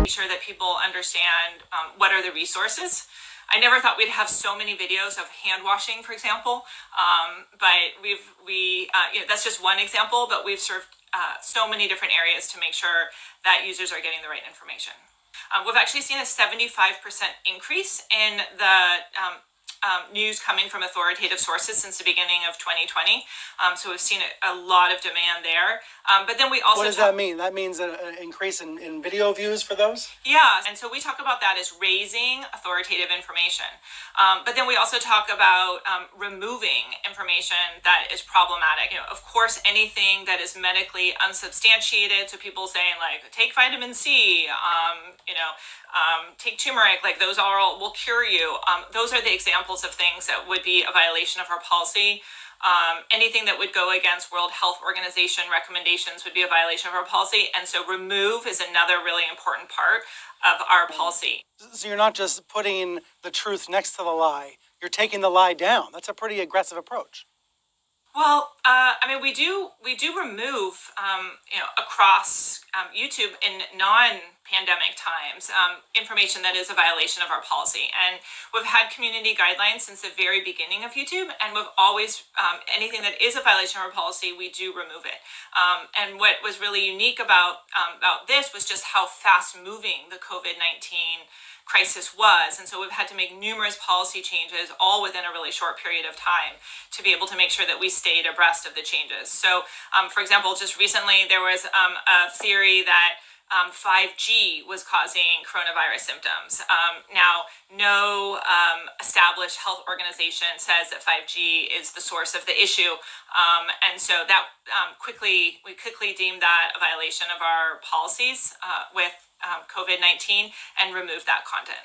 make sure that people understand what are the resources. I never thought we'd have so many videos of hand washing, for example, but that's just one example, but we've served so many different areas to make sure that users are getting the right information. We've actually seen a 75% increase in the news coming from authoritative sources since the beginning of 2020. So we've seen a lot of demand there. But then we also— What does that mean? That means an increase in video views for those? Yeah, and so we talk about that as raising authoritative information. But then we also talk about removing information that is problematic. Of course, anything that is medically unsubstantiated, so people saying like, take vitamin C, take turmeric, like those all will cure you. Those are the examples of things that would be a violation of our policy. Anything that would go against World Health Organization recommendations would be a violation of our policy. And so remove is another really important part of our policy. So you're not just putting the truth next to the lie, you're taking the lie down. That's a pretty aggressive approach. Well, we do remove, across YouTube in non-pandemic times, information that is a violation of our policy. And we've had community guidelines since the very beginning of YouTube, and we've always, anything that is a violation of our policy, we do remove it. And what was really unique about this was just how fast-moving the COVID-19 crisis was. And so we've had to make numerous policy changes all within a really short period of time to be able to make sure that we stayed abreast of the changes. So, for example, just recently there was a theory that 5G was causing coronavirus symptoms. Now, no established health organization says that 5G is the source of the issue. And so that we quickly deemed that a violation of our policies with COVID-19 and remove that content.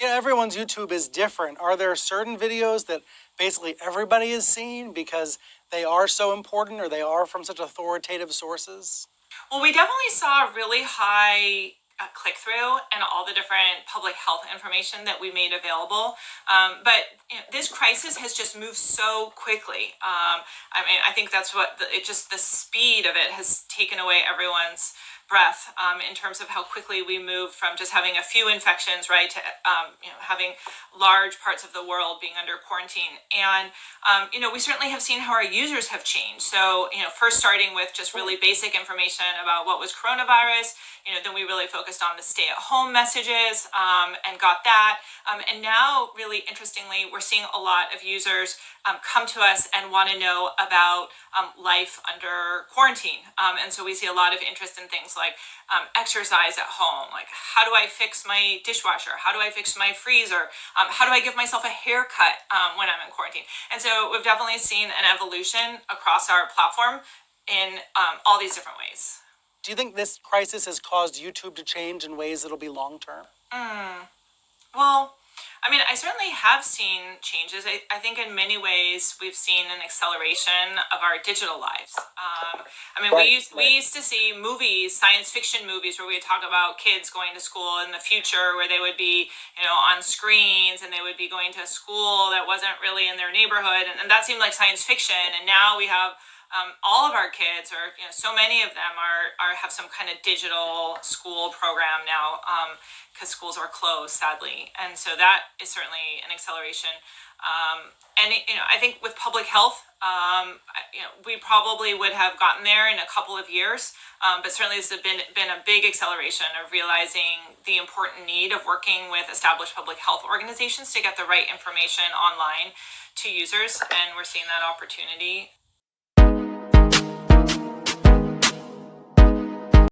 Everyone's YouTube is different. Are there certain videos that basically everybody is seeing because they are so important or they are from such authoritative sources? Well, we definitely saw a really high click-through and all the different public health information that we made available. But this crisis has just moved so quickly. I think that's what the speed of it has taken away everyone's breath in terms of how quickly we move from just having a few infections, right, to having large parts of the world being under quarantine. And we certainly have seen how our users have changed. So first starting with just really basic information about what was coronavirus. Then we really focused on the stay-at-home messages and got that. And now, really interestingly, we're seeing a lot of users come to us and want to know about life under quarantine. And so we see a lot of interest in things like exercise at home, like how do I fix my dishwasher? How do I fix my freezer? How do I give myself a haircut when I'm in quarantine? And so we've definitely seen an evolution across our platform in all these different ways. Do you think this crisis has caused YouTube to change in ways that'll be long-term? Well, I certainly have seen changes. I think in many ways we've seen an acceleration of our digital lives. We used to see movies, science fiction movies, where we would talk about kids going to school in the future, where they would be, on screens and they would be going to a school that wasn't really in their neighborhood, and that seemed like science fiction. And now we have all of our kids, or so many of them, have some kind of digital school program now, because schools are closed, sadly, and so that is certainly an acceleration. I think with public health, we probably would have gotten there in a couple of years, but certainly this has been a big acceleration of realizing the important need of working with established public health organizations to get the right information online to users, and we're seeing that opportunity